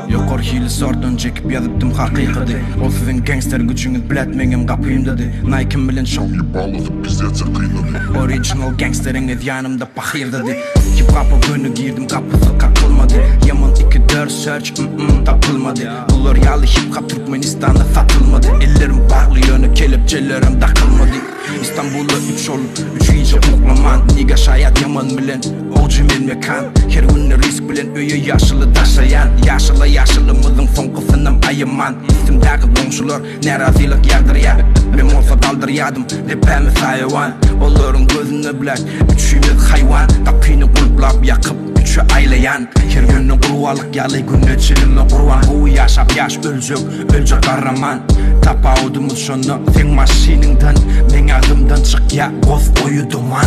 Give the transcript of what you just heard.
Yokor hili sordan çekip yazıptım hakikati. O sizin gangster gücünüz biletmengem kapıyım dedi. Nike'm bilen şovyu bağladık bizece kıynadı. Original gangsteriniz yanımda bakir dedi. Hip hop'a günü girdim kapısı kakılmadı. Yaman 2-4 search tapılmadı. Bunlar yalı hip hop Türkmenistan'da satılmadı. Ellerim bağlı yönü kelepçelerim takılmadı. İstanbul'da 3 olup 3 iyice uklaman. Niga şayet yaman bilen Oğcum elmekan. Her günü risk bilen öye yaşılı taşayan. Yaşılımızın son kısınım ayıman. İsimdaki komşular nerazilik yardırıya. Ben olsa daldırıyadım rapimiz hayvan. Onların gözünü bilek üçümüz hayvan. Kapını kulplap yakıp üçü aylayan. Her günü kurvalık yalı günü çilinle kurvan. Bu yaşap yaş ölecek kahraman. Tapa odumuz şunu sen maşininden. Ben ağzımdan çık ya boz koyu duman.